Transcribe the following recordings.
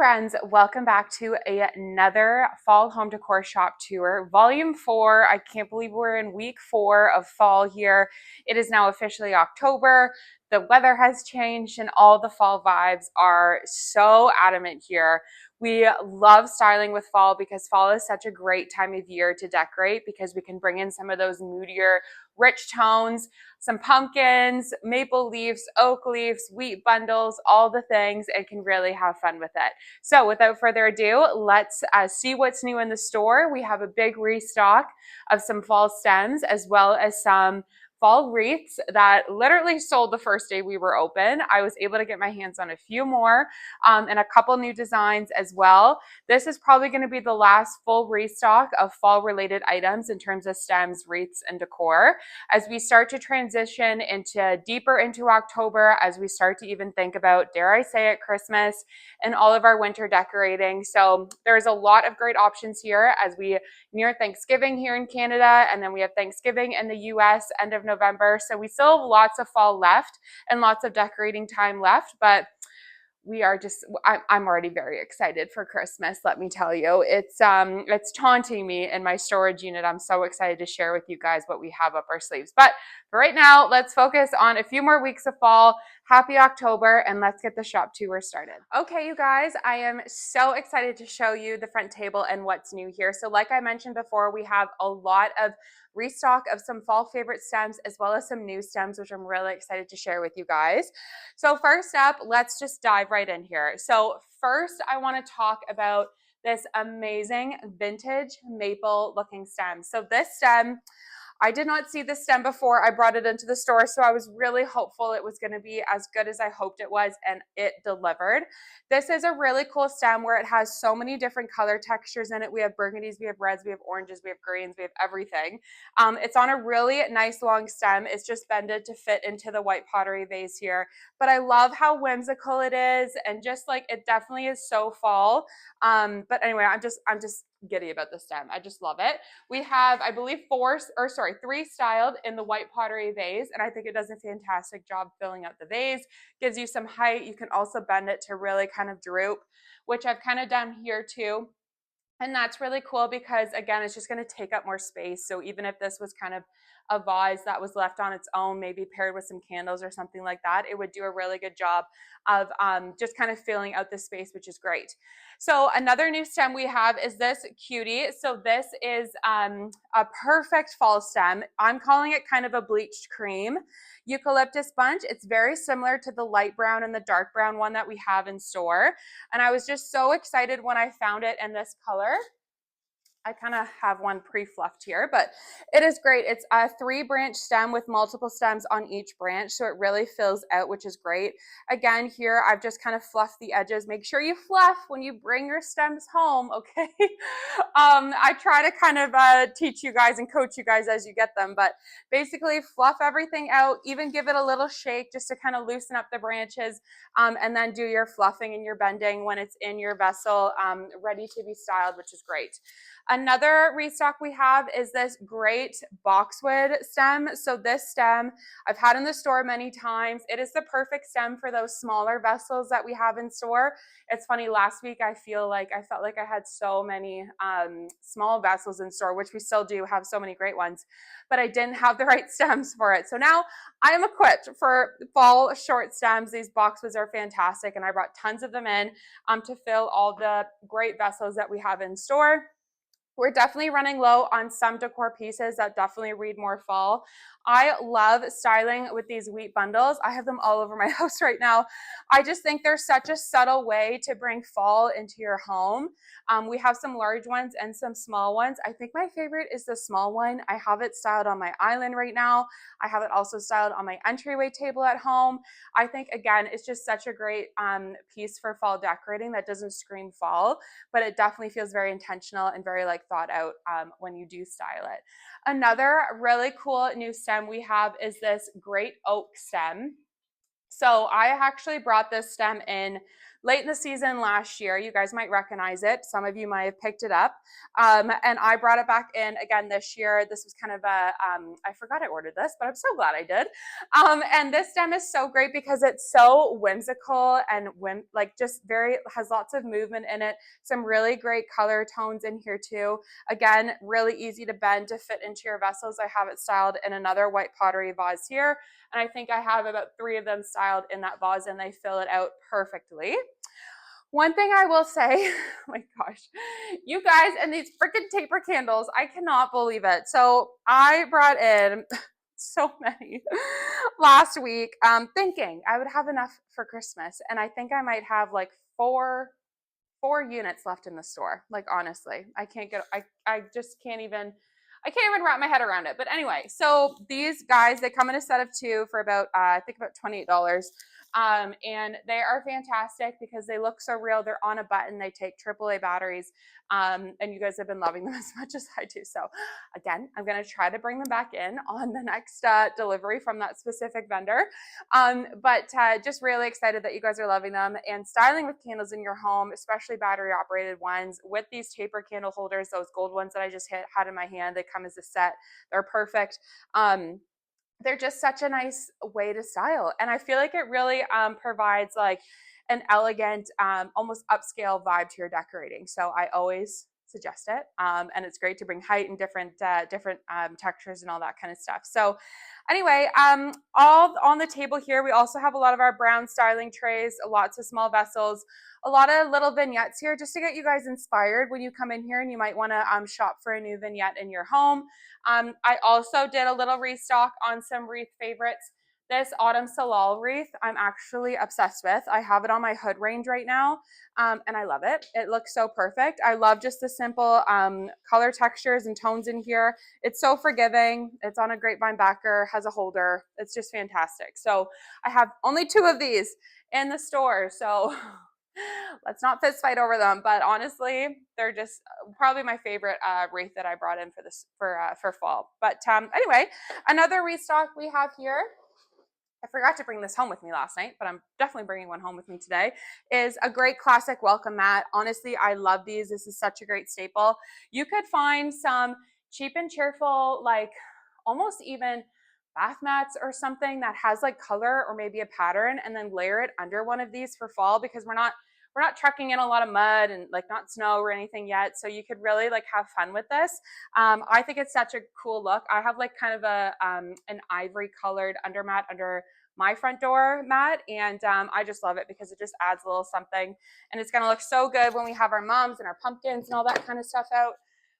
friends, welcome back to another fall home decor shop tour, volume 4. I can't believe we're in week 4 of fall here. It is now officially October. The weather has changed and all the fall vibes are so adamant here. We love styling with fall because fall is such a great time of year to decorate because we can bring in some of those moodier, rich tones, some pumpkins, maple leaves, oak leaves, wheat bundles, all the things, and can really have fun with it. So without further ado, let's see what's new in the store. We have a big restock of some fall stems as well as some fall wreaths that literally sold the first day we were open. I was able to get my hands on a few more and a couple new designs as well. This is probably going to be the last full restock of fall related items in terms of stems, wreaths, and decor. As we start to transition deeper into October, as we start to even think about, dare I say it, Christmas and all of our winter decorating. So there's a lot of great options here as we near Thanksgiving here in Canada, and then we have Thanksgiving in the US end of November. So we still have lots of fall left and lots of decorating time left, but I'm already very excited for Christmas. Let me tell you, it's taunting me in my storage unit. I'm so excited to share with you guys what we have up our sleeves. But for right now, let's focus on a few more weeks of fall. Happy October, and let's get the shop tour started. Okay, you guys, I am so excited to show you the front table and what's new here. So like I mentioned before, we have a lot of restock of some fall favorite stems as well as some new stems, which I'm really excited to share with you guys. So first up, let's just dive right in here. So first, I want to talk about this amazing vintage maple looking stem. So this stem, I did not see this stem before I brought it into the store, so I was really hopeful it was going to be as good as I hoped it was, and it delivered. This is a really cool stem where it has so many different color textures in it. We have burgundies, we have reds, we have oranges, we have greens, we have everything. It's on a really nice long stem. It's just bended to fit into the white pottery vase here, but I love how whimsical it is, and just like it definitely is so fall. But anyway, I'm just giddy about the stem. I just love it. We have, I believe, three styled in the white pottery vase, and I think it does a fantastic job filling out the vase. Gives you some height. You can also bend it to really kind of droop, which I've kind of done here too. And that's really cool because, again, it's just going to take up more space. So even if this was kind of a vase that was left on its own, maybe paired with some candles or something like that, it would do a really good job of just kind of filling out the space, which is great. So another new stem we have is this cutie. So this is a perfect fall stem. I'm calling it kind of a bleached cream eucalyptus bunch. It's very similar to the light brown and the dark brown one that we have in store. And I was just so excited when I found it in this color. I kind of have one pre-fluffed here, but it is great. It's a 3-branch stem with multiple stems on each branch, so it really fills out, which is great. Again, here I've just kind of fluffed the edges. Make sure you fluff when you bring your stems home, okay? I try to kind of teach you guys and coach you guys as you get them, but basically fluff everything out, even give it a little shake just to kind of loosen up the branches, and then do your fluffing and your bending when it's in your vessel, ready to be styled, which is great. Another restock we have is this great boxwood stem. So this stem I've had in the store many times. It is the perfect stem for those smaller vessels that we have in store. It's funny, last week I felt like I had so many small vessels in store, which we still do have so many great ones, but I didn't have the right stems for it. So now I am equipped for fall short stems. These boxwoods are fantastic, and I brought tons of them in to fill all the great vessels that we have in store. We're definitely running low on some decor pieces that definitely read more fall. I love styling with these wheat bundles. I have them all over my house right now. I just think they're such a subtle way to bring fall into your home. We have some large ones and some small ones. I think my favorite is the small one. I have it styled on my island right now. I have it also styled on my entryway table at home. I think, again, it's just such a great piece for fall decorating that doesn't scream fall, but it definitely feels very intentional and very thought out when you do style it. Another really cool new stem we have is this great oak stem. So I actually brought this stem in late in the season last year. You guys might recognize it. Some of you might have picked it up. And I brought it back in again this year. This was kind of a, I forgot I ordered this, but I'm so glad I did. And this stem is so great because it's so whimsical and like just has lots of movement in it. Some really great color tones in here too. Again, really easy to bend to fit into your vessels. I have it styled in another white pottery vase here. And I think I have about 3 of them styled in that vase and they fill it out perfectly. One thing I will say, oh my gosh, you guys, and these freaking taper candles, I cannot believe it. So I brought in so many last week, thinking I would have enough for Christmas. And I think I might have like four units left in the store. Like, honestly, I just can't even, I can't even wrap my head around it. But anyway, so these guys, they come in a set of 2 for about, I think about $28. And they are fantastic because they look so real. They're on a button. They take AAA batteries. And you guys have been loving them as much as I do. So again, I'm going to try to bring them back in on the next delivery from that specific vendor. But just really excited that you guys are loving them, and styling with candles in your home, especially battery operated ones with these taper candle holders, those gold ones that I just had in my hand. They come as a set. They're perfect. They're just such a nice way to style. And I feel like it really provides like an elegant, almost upscale vibe to your decorating. So I always suggest it. And it's great to bring height and different textures and all that kind of stuff. So anyway, all on the table here, we also have a lot of our brown styling trays, lots of small vessels, a lot of little vignettes here just to get you guys inspired when you come in here and you might want to shop for a new vignette in your home. I also did a little restock on some wreath favorites. This autumn salal wreath, I'm actually obsessed with. I have it on my hood range right now, and I love it. It looks so perfect. I love just the simple color textures and tones in here. It's so forgiving. It's on a grapevine backer, has a holder. It's just fantastic. So I have only 2 of these in the store, so let's not fist fight over them. But honestly, they're just probably my favorite wreath that I brought in for this for fall. But anyway, another restock we have here, I forgot to bring this home with me last night, but I'm definitely bringing one home with me today, is a great classic welcome mat. Honestly, I love these. This is such a great staple. You could find some cheap and cheerful, like almost even bath mats or something that has like color or maybe a pattern, and then layer it under one of these for fall, because we're not trucking in a lot of mud and like not snow or anything yet. So you could really like have fun with this. I think it's such a cool look. I have like kind of a an ivory colored undermat under my front door mat, and I just love it because it just adds a little something, and it's going to look so good when we have our mums and our pumpkins and all that kind of stuff out,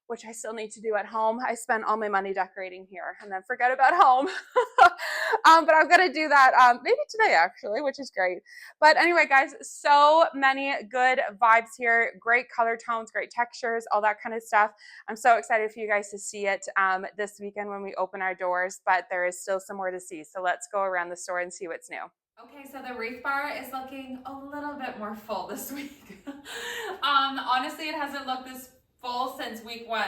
which I still need to do at home. I spend all my money decorating here and then forget about home. But I'm going to do that maybe today, actually, which is great. But anyway, guys, so many good vibes here. Great color tones, great textures, all that kind of stuff. I'm so excited for you guys to see it this weekend when we open our doors, but there is still some more to see. So let's go around the store and see what's new. Okay, so the wreath bar is looking a little bit more full this week. Honestly, it hasn't looked this full since week 1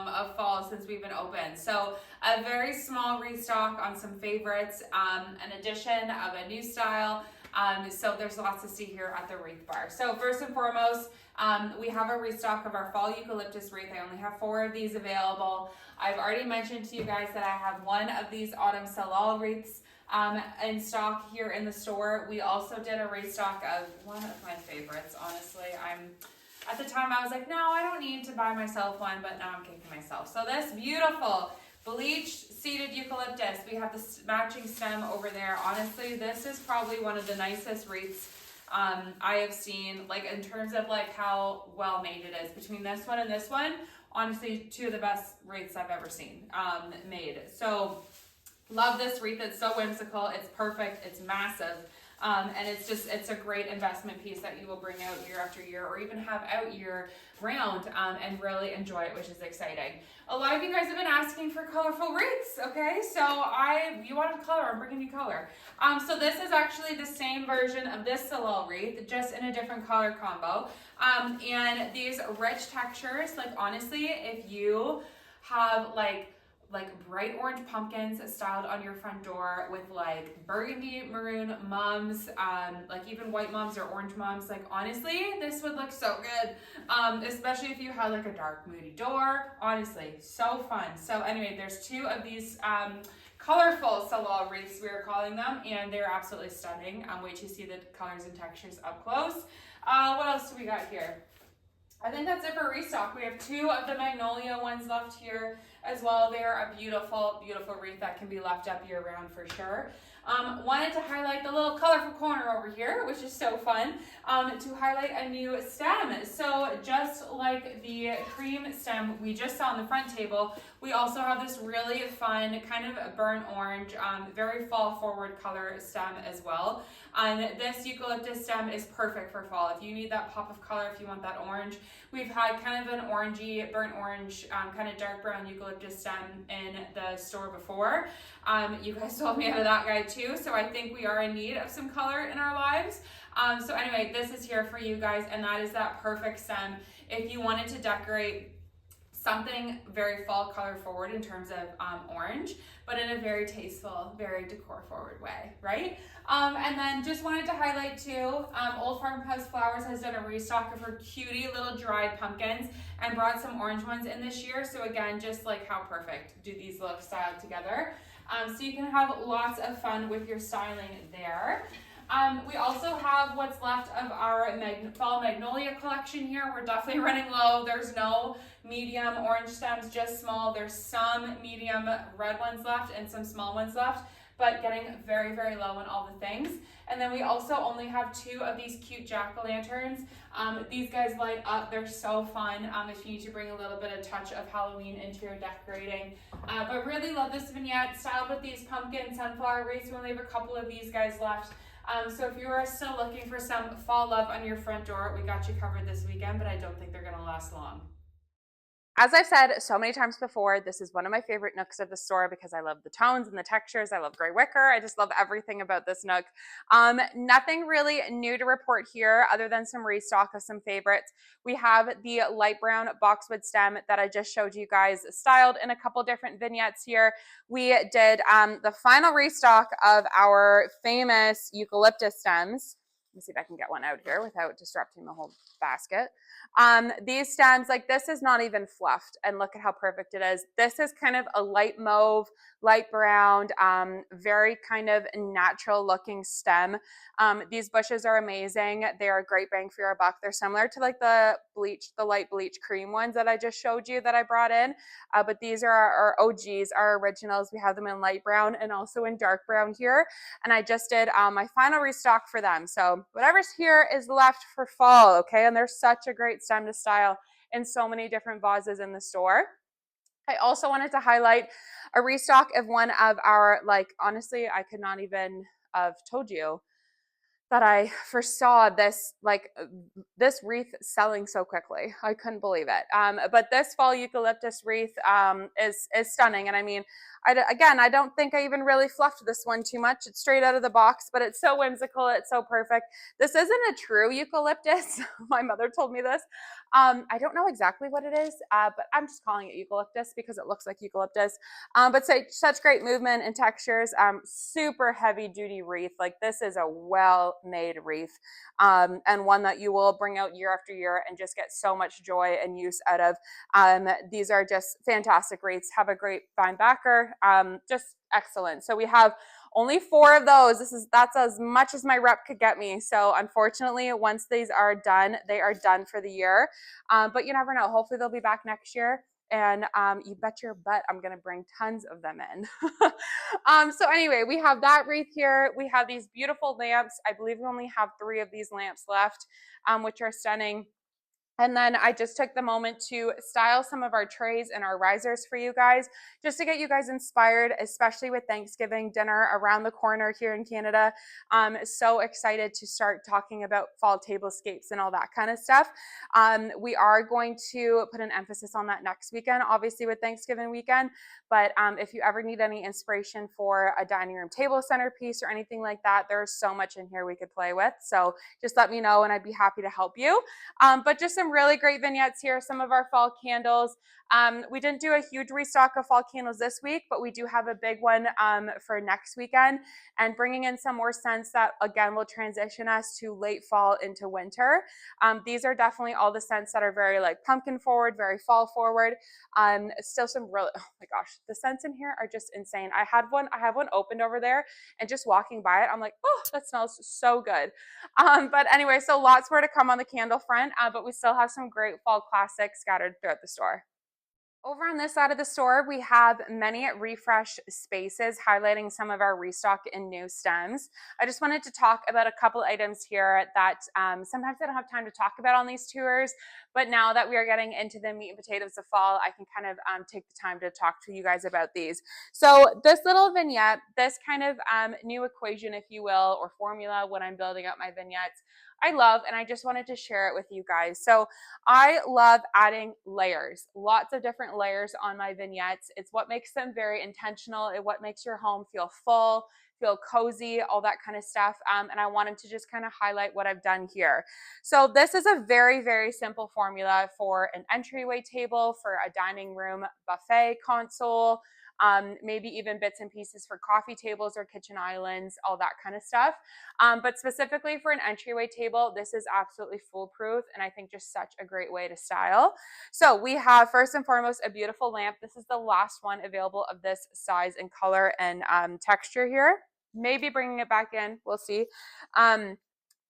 of fall, since we've been open. So a very small restock on some favorites, an addition of a new style. So there's lots to see here at the wreath bar. So first and foremost, we have a restock of our fall eucalyptus wreath. I only have 4 of these available. I've already mentioned to you guys that I have 1 of these autumn salal wreaths in stock here in the store. We also did a restock of one of my favorites. Honestly, at the time I was like, no, I don't need to buy myself one, but now I'm kicking myself. So this beautiful bleached seeded eucalyptus, we have this matching stem over there. Honestly, this is probably one of the nicest wreaths I have seen, like in terms of like how well made it is. Between this one and this one, honestly, 2 of the best wreaths I've ever seen made. So love this wreath. It's so whimsical. It's perfect. It's massive. And it's a great investment piece that you will bring out year after year, or even have out year round, and really enjoy it, which is exciting. A lot of you guys have been asking for colorful wreaths, okay? So you wanted color, I'm bringing you color. So this is actually the same version of this salal wreath, just in a different color combo. And these rich textures, like honestly, if you have like like bright orange pumpkins styled on your front door with like burgundy maroon mums, like even white mums or orange mums. Like honestly, this would look so good, especially if you had like a dark moody door. Honestly, so fun. So anyway, there's two of these colorful salal wreaths, we are calling them, and they're absolutely stunning. Wait till you see the colors and textures up close. What else do we got here? I think that's it for restock. We have two of the magnolia ones left here as well. They're a beautiful, beautiful wreath that can be left up year round for sure. Wanted to highlight the little colorful corner over here, which is so fun, to highlight a new stem. So just like the cream stem we just saw on the front table, we also have this really fun kind of burnt orange, very fall forward color stem as well. This eucalyptus stem is perfect for fall. If you need that pop of color, if you want that orange, we've had kind of an orangey, burnt orange, kind of dark brown eucalyptus stem in the store before. You guys told me out of that guy too, so I think we are in need of some color in our lives. So anyway, this is here for you guys, and that is that perfect stem if you wanted to decorate something very fall color forward in terms of orange, but in a very tasteful, very decor forward way, right? And then just wanted to highlight too, Old Farmhouse Flowers has done a restock of her cutie little dried pumpkins and brought some orange ones in this year. So again, just like how perfect do these look styled together. So you can have lots of fun with your styling there. We also have what's left of our fall magnolia collection here. We're definitely running low. There's no medium orange stems, just small. There's some medium red ones left and some small ones left, but getting very, very low on all the things. And then we also only have two of these cute jack-o'-lanterns. These guys light up. They're so fun if you need to bring a little bit of touch of Halloween into your decorating. But really love this vignette styled with these pumpkin sunflower wreaths. We only have a couple of these guys left. So if you are still looking for some fall love on your front door, we got you covered this weekend, but I don't think they're going to last long. As I've said so many times before, this is one of my favorite nooks of the store because I love the tones and the textures. I love gray wicker. I just love everything about this nook. Nothing really new to report here other than some restock of some favorites. We have the light brown boxwood stem that I just showed you guys styled in a couple different vignettes here. We did the final restock of our famous eucalyptus stems. Let me see if I can get one out here without disrupting the whole basket. These stems, like this is not even fluffed, and look at how perfect it is. This is kind of a light mauve, light brown, very kind of natural looking stem. These bushes are amazing. They are a great bang for your buck. They're similar to like the light bleach cream ones that I just showed you that I brought in, but these are our OGs, our originals. We have them in light brown and also in dark brown here, and I just did my final restock for them. So whatever's here is left for fall, okay? And they're such a great stem to style in so many different vases in the store. I also wanted to highlight a restock of one of our, like, honestly, I could not even have told you that I foresaw this, like this wreath selling so quickly. I couldn't believe it. But this fall eucalyptus wreath is stunning. And I mean, I don't think I even really fluffed this one too much. It's straight out of the box, but it's so whimsical. It's so perfect. This isn't a true eucalyptus. My mother told me this. I don't know exactly what it is, but I'm just calling it eucalyptus because it looks like eucalyptus. But such great movement and textures. Super heavy duty wreath. Like this is a well-made wreath, and one that you will bring out year after year and just get so much joy and use out of. These are just fantastic wreaths. Have a great vine backer. Just excellent. So we have only 4 of those. That's as much as my rep could get me. So unfortunately, once these are done, they are done for the year. But you never know. Hopefully they'll be back next year. And you bet your butt I'm going to bring tons of them in. So anyway, we have that wreath here. We have these beautiful lamps. I believe we only have 3 of these lamps left, which are stunning. And then I just took the moment to style some of our trays and our risers for you guys, just to get you guys inspired, especially with Thanksgiving dinner around the corner here in Canada. I'm so excited to start talking about fall tablescapes and all that kind of stuff. We are going to put an emphasis on that next weekend, obviously with Thanksgiving weekend. But if you ever need any inspiration for a dining room table centerpiece or anything like that, there's so much in here we could play with. So just let me know and I'd be happy to help you. But just some some really great vignettes here, some of our fall candles. We didn't do a huge restock of fall candles this week, but we do have a big one for next weekend, and bringing in some more scents that again will transition us to late fall into winter. These are definitely all the scents that are very like pumpkin forward, very fall forward. Still some really, oh my gosh, the scents in here are just insane. I have one opened over there, and just walking by it, I'm like, oh, that smells so good. But anyway, so lots more to come on the candle front, but we still have some great fall classics scattered throughout the store. Over on this side of the store, we have many refresh spaces highlighting some of our restock and new stems. I just wanted to talk about a couple items here that sometimes I don't have time to talk about on these tours, but now that we are getting into the meat and potatoes of fall, I can kind of take the time to talk to you guys about these. So this little vignette, this kind of new equation, if you will, or formula when I'm building up my vignettes, I love, and I just wanted to share it with you guys. So I love adding layers, lots of different layers on my vignettes. It's what makes them very intentional. It's what makes your home feel full, feel cozy, all that kind of stuff. And I wanted to just kind of highlight what I've done here. So this is a very, very simple formula for an entryway table, for a dining room buffet console, maybe even bits and pieces for coffee tables or kitchen islands, all that kind of stuff. But specifically for an entryway table, this is absolutely foolproof, and I think just such a great way to style. So we have, first and foremost, a beautiful lamp. This is the last one available of this size and color and texture here. Maybe bringing it back in, we'll see.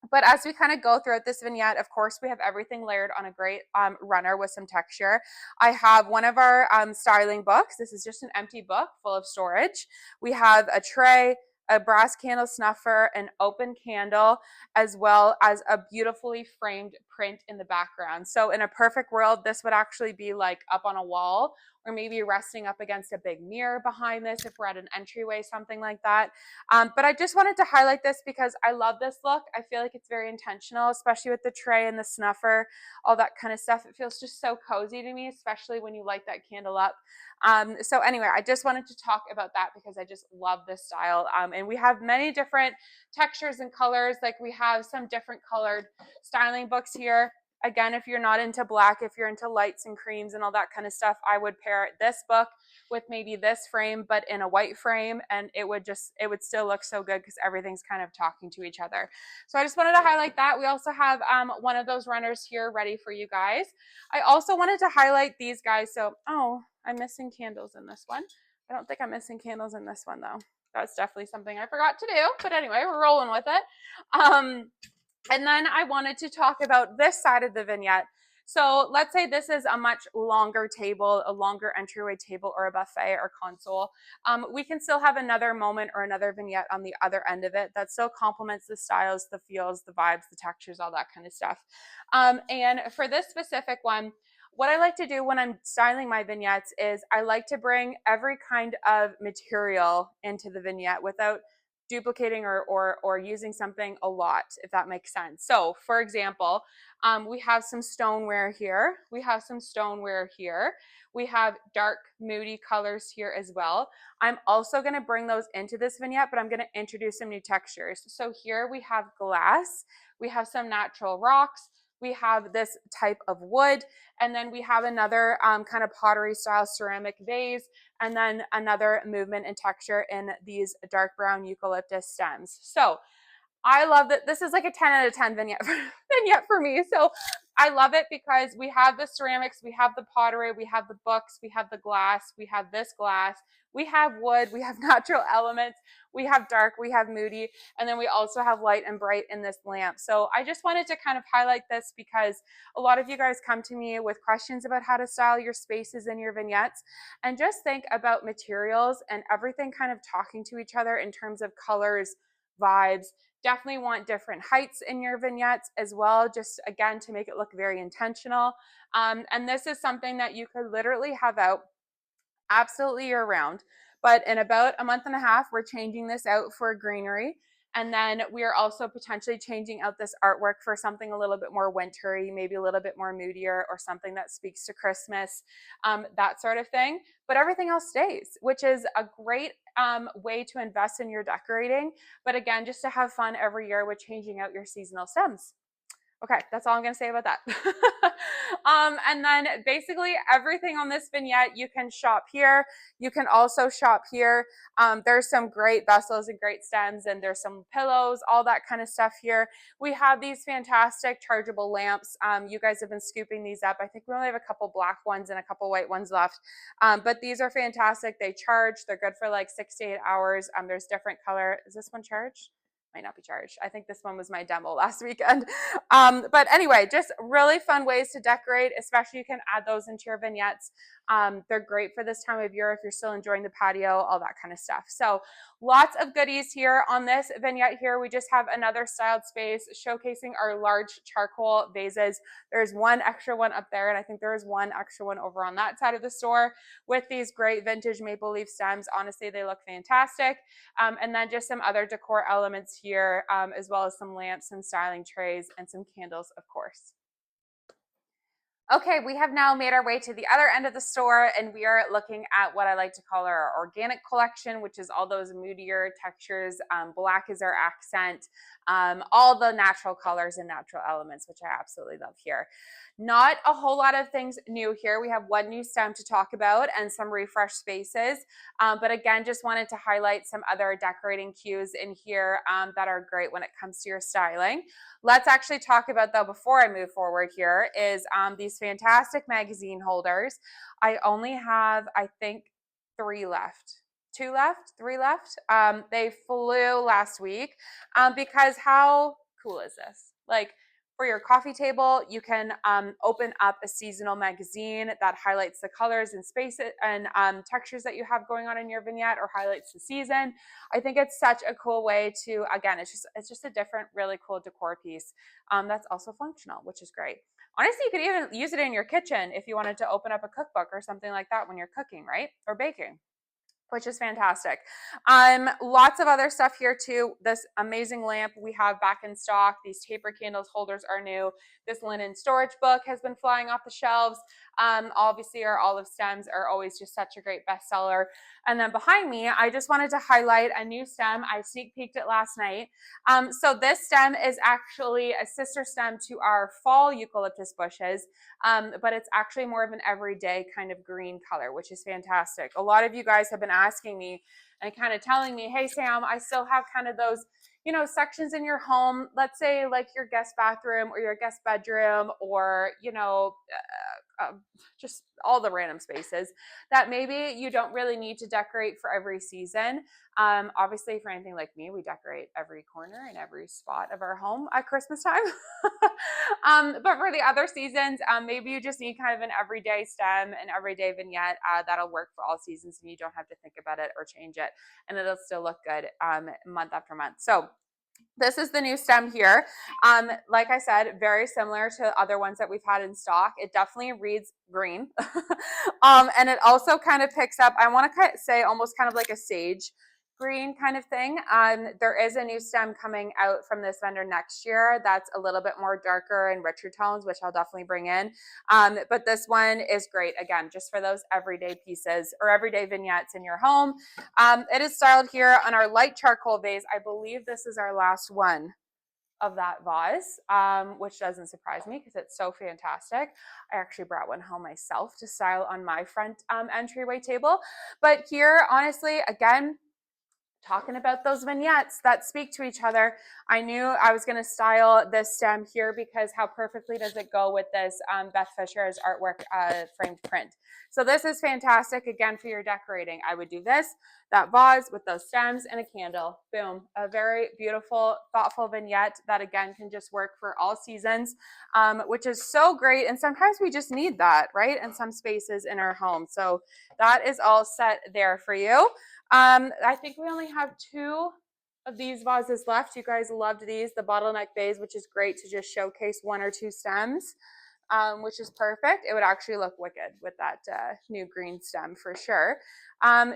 But as we kind of go throughout this vignette, of course, we have everything layered on a great runner with some texture. I have one of our styling books. This is just an empty book full of storage. We have a tray, a brass candle snuffer, an open candle, as well as a beautifully framed print in the background. So in a perfect world, this would actually be like up on a wall, or maybe resting up against a big mirror behind this if we're at an entryway, something like that. But I just wanted to highlight this because I love this look. I feel like it's very intentional, especially with the tray and the snuffer, all that kind of stuff. It feels just so cozy to me, especially when you light that candle up. So anyway, I just wanted to talk about that because I just love this style. And we have many different textures and colors. Like we have some different colored styling books here. Again, if you're not into black, if you're into lights and creams and all that kind of stuff, I would pair this book with maybe this frame, but in a white frame, and it would still look so good because everything's kind of talking to each other. So I just wanted to highlight that. We also have one of those runners here ready for you guys. I also wanted to highlight these guys. So, oh, I'm missing candles in this one. I don't think I'm missing candles in this one though. That's definitely something I forgot to do, but anyway, we're rolling with it. And then I wanted to talk about this side of the vignette. So let's say this is a much longer table, a longer entryway table or a buffet or console. We can still have another moment or another vignette on the other end of it that still complements the styles, the feels, the vibes, the textures, all that kind of stuff. And for this specific one, what I like to do when I'm styling my vignettes is I like to bring every kind of material into the vignette without duplicating or using something a lot, if that makes sense. So for example, we have some stoneware here. We have some stoneware here. We have dark, moody colors here as well. I'm also going to bring those into this vignette, but I'm going to introduce some new textures. So here we have glass. We have some natural rocks. We have this type of wood, and then we have another kind of pottery style ceramic vase, and then another movement and texture in these dark brown eucalyptus stems. So I love that. This is like a 10 out of 10 vignette for me. So I love it because we have the ceramics, we have the pottery, we have the books, we have the glass, we have this glass, we have wood, we have natural elements, we have dark, we have moody, and then we also have light and bright in this lamp. So I just wanted to kind of highlight this because a lot of you guys come to me with questions about how to style your spaces and your vignettes, and just think about materials and everything kind of talking to each other in terms of colors, vibes. Definitely want different heights in your vignettes as well, just again to make it look very intentional. And this is something that you could literally have out absolutely year round. But in about a month and a half, we're changing this out for greenery. And then we are also potentially changing out this artwork for something a little bit more wintry, maybe a little bit more moodier, or something that speaks to Christmas, that sort of thing. But everything else stays, which is a great way to invest in your decorating. But again, just to have fun every year with changing out your seasonal stems. Okay, that's all I'm going to say about that. And then basically everything on this vignette, you can shop here. You can also shop here. There's some great vessels and great stems, and there's some pillows, all that kind of stuff here. We have these fantastic chargeable lamps. You guys have been scooping these up. I think we only have a couple black ones and a couple white ones left. But these are fantastic. They charge. They're good for like 6 to 8 hours. There's different color. Is this one charged? Might not be charged. I think this one was my demo last weekend. But anyway, just really fun ways to decorate, especially you can add those into your vignettes. They're great for this time of year if you're still enjoying the patio, all that kind of stuff. So lots of goodies here on this vignette here. We just have another styled space showcasing our large charcoal vases. There's one extra one up there, and I think there is one extra one over on that side of the store with these great vintage maple leaf stems. Honestly, they look fantastic. And then just some other decor elements here, as well as some lamps, some styling trays, and some candles, of course. Okay, we have now made our way to the other end of the store, and we are looking at what I like to call our organic collection, which is all those moodier textures. Black is our accent, all the natural colors and natural elements, which I absolutely love here. Not a whole lot of things new here. We have one new stem to talk about and some refreshed spaces. But again, just wanted to highlight some other decorating cues in here that are great when it comes to your styling. Let's actually talk about, though, before I move forward here, is these fantastic magazine holders. I only have, I think, 3 left. 2 left, 3 left. They flew last week because how cool is this? Like, for your coffee table, you can open up a seasonal magazine that highlights the colors and spaces and textures that you have going on in your vignette or highlights the season. I think it's such a cool way to, again, it's just a different, really cool decor piece that's also functional, which is great. Honestly, you could even use it in your kitchen if you wanted to open up a cookbook or something like that when you're cooking, right? Or baking, which is fantastic. Lots of other stuff here too. This amazing lamp we have back in stock. These taper candles holders are new. This linen storage book has been flying off the shelves. Obviously our olive stems are always just such a great bestseller. And then behind me, I just wanted to highlight a new stem. I sneak peeked it last night. So this stem is actually a sister stem to our fall eucalyptus bushes, but it's actually more of an everyday kind of green color, which is fantastic. A lot of you guys have been asking me and kind of telling me, hey, Sam, I still have kind of those, sections in your home, let's say like your guest bathroom or your guest bedroom or, just all the random spaces that maybe you don't really need to decorate for every season. Obviously, for anything like me, we decorate every corner and every spot of our home at Christmas time. But for the other seasons, maybe you just need kind of an everyday stem, an everyday vignette that'll work for all seasons, and you don't have to think about it or change it, and it'll still look good month after month. So this is the new stem here. Like I said, very similar to other ones that we've had in stock. It definitely reads green. And it also kind of picks up, I want to say almost kind of like a sage green kind of thing. There is a new stem coming out from this vendor next year that's a little bit more darker and richer tones, which I'll definitely bring in. But this one is great, again, just for those everyday pieces or everyday vignettes in your home. It is styled here on our light charcoal vase. I believe this is our last one of that vase, which doesn't surprise me because it's so fantastic. I actually brought one home myself to style on my front entryway table. But here, honestly, again, talking about those vignettes that speak to each other, I knew I was going to style this stem here because how perfectly does it go with this Beth Fisher's artwork framed print. So this is fantastic, again, for your decorating. I would do this, that vase with those stems and a candle. Boom. A very beautiful, thoughtful vignette that, again, can just work for all seasons, which is so great. And sometimes we just need that, right, in some spaces in our home. So that is all set there for you. I think we only have 2 of these vases left. You guys loved these, the bottleneck vase, which is great to just showcase 1 or 2 stems, which is perfect. It would actually look wicked with that new green stem for sure.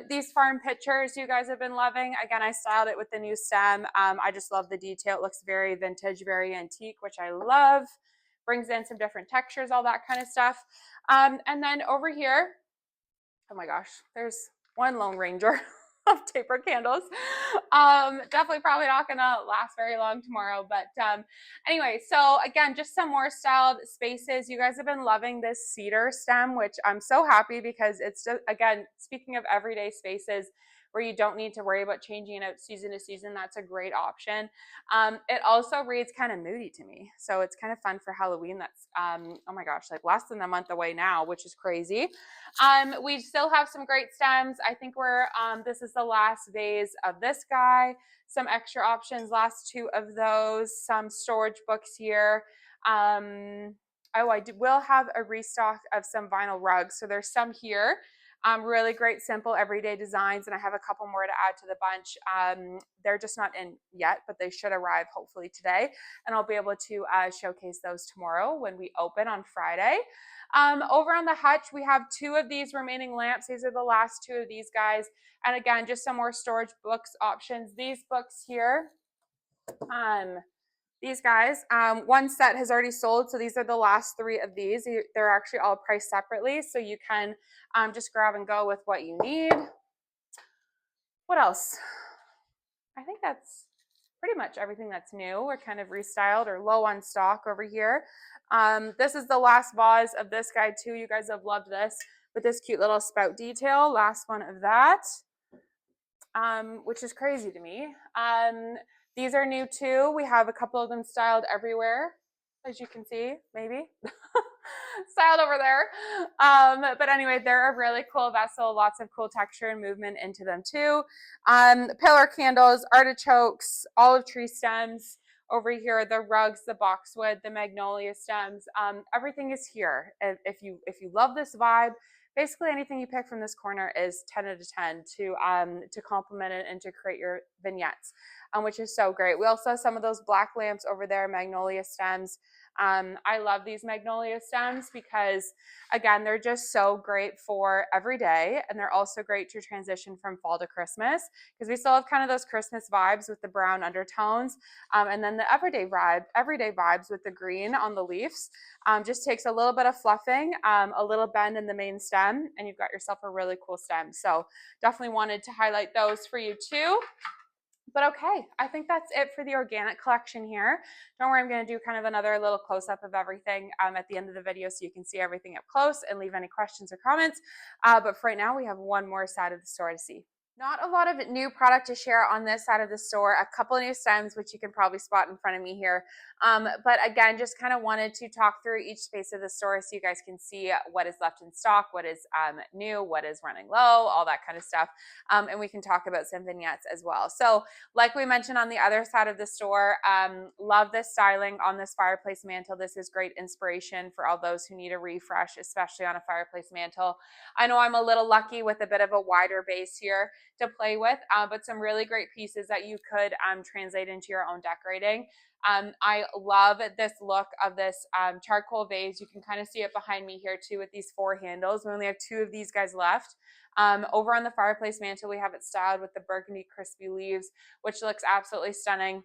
These farm pictures you guys have been loving. Again, I styled it with the new stem. I just love the detail. It looks very vintage, very antique, which I love. Brings in some different textures, all that kind of stuff. And then over here, oh my gosh, there's one Lone Ranger. of taper candles. Definitely probably not gonna last very long tomorrow, but anyway, so again, just some more styled spaces. You guys have been loving this cedar stem, which I'm so happy because it's just, again, speaking of everyday spaces where you don't need to worry about changing it out season to season, that's a great option. It also reads kind of moody to me, so it's kind of fun for Halloween. That's oh my gosh, like less than a month away now, which is crazy. We still have some great stems. I think we're this is the last vase of this guy. Some extra options, last two of those. Some storage books here. Oh, will have a restock of some vinyl rugs, so there's some here. Really great, simple, everyday designs, and I have a couple more to add to the bunch. They're just not in yet, but they should arrive hopefully today, and I'll be able to showcase those tomorrow when we open on Friday. Over on the hutch, we have two of these remaining lamps. These are the last two of these guys, and again, just some more storage books options. These books here, these guys, one set has already sold, so these are the last three of these. They're actually all priced separately, so you can just grab and go with what you need. What else? I think that's pretty much everything that's new or kind of restyled or low on stock over here. This is the last vase of this guy too. You guys have loved this with this cute little spout detail. Last one of that, which is crazy to me. These are new too. We have a couple of them styled everywhere, as you can see, maybe. Styled over there. But anyway, they're a really cool vessel. Lots of cool texture and movement into them too. Pillar candles, artichokes, olive tree stems. Over here, the rugs, the boxwood, the magnolia stems. Everything is here. If you love this vibe, basically anything you pick from this corner is 10 out of 10 to complement it and to create your vignettes, which is so great. We also have some of those black lamps over there, magnolia stems. I love these magnolia stems because, again, they're just so great for every day, and they're also great to transition from fall to Christmas because we still have kind of those Christmas vibes with the brown undertones, and then the everyday vibes with the green on the leaves. Just takes a little bit of fluffing, a little bend in the main stem, and you've got yourself a really cool stem. So definitely wanted to highlight those for you too. But okay, I think that's it for the organic collection here. Don't worry, I'm going to do kind of another little close-up of everything at the end of the video so you can see everything up close and leave any questions or comments. But for right now, we have one more side of the store to see. Not a lot of new product to share on this side of the store. A couple of new stems, which you can probably spot in front of me here. But again, just kind of wanted to talk through each space of the store so you guys can see what is left in stock, what is new, what is running low, all that kind of stuff. And we can talk about some vignettes as well. So like we mentioned on the other side of the store, love this styling on this fireplace mantle. This is great inspiration for all those who need a refresh, especially on a fireplace mantle. I know I'm a little lucky with a bit of a wider base here to play with, but some really great pieces that you could translate into your own decorating. I love this look of this charcoal vase. You can kind of see it behind me here too with these four handles. We only have two of these guys left. Over on the fireplace mantle, we have it styled with the burgundy crispy leaves, which looks absolutely stunning.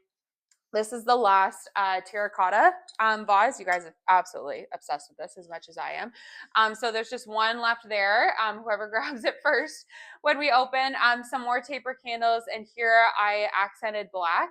This is the last terracotta vase. You guys are absolutely obsessed with this as much as I am. So there's just one left there. Whoever grabs it first when we open. Some more taper candles, and here I accented black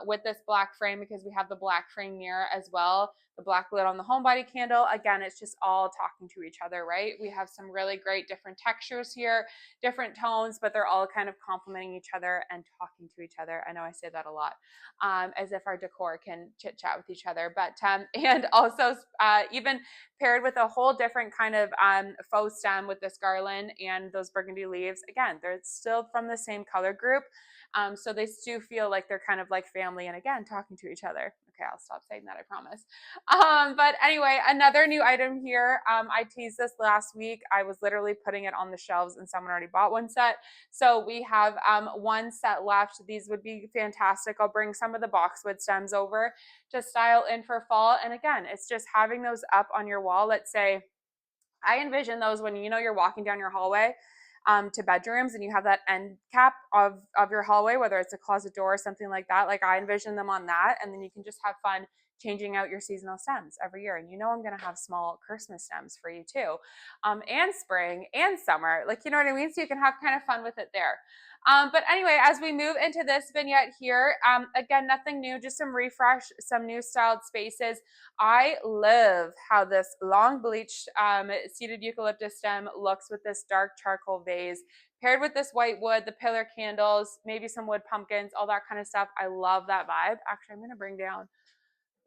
with this black frame because we have the black frame mirror as well. The black lid on the homebody candle. Again, it's just all talking to each other, right? We have some really great different textures here, different tones, but they're all kind of complementing each other and talking to each other. I know I say that a lot, as if our decor can chit chat with each other. But and also even paired with a whole different kind of faux stem with this garland and those burgundy leaves. Again, they're still from the same color group. So they do feel like they're kind of like family and again, talking to each other. Okay, I'll stop saying that, I promise. But anyway, another new item here. I teased this last week. I was literally putting it on the shelves and someone already bought one set. So we have one set left. These would be fantastic. I'll bring some of the boxwood stems over to style in for fall. And again, it's just having those up on your wall. Let's say, I envision those when you're walking down your hallway to bedrooms and you have that end cap of your hallway, whether it's a closet door or something like that. Like I envision them on that, and then you can just have fun changing out your seasonal stems every year. And you know I'm going to have small Christmas stems for you too, and spring and summer. Like, you know what I mean? So you can have kind of fun with it there. But anyway, as we move into this vignette here, again, nothing new, just some refresh, some new styled spaces. I love how this long bleached seeded eucalyptus stem looks with this dark charcoal vase, paired with this white wood, the pillar candles, maybe some wood pumpkins, all that kind of stuff. I love that vibe. Actually, I'm going to bring down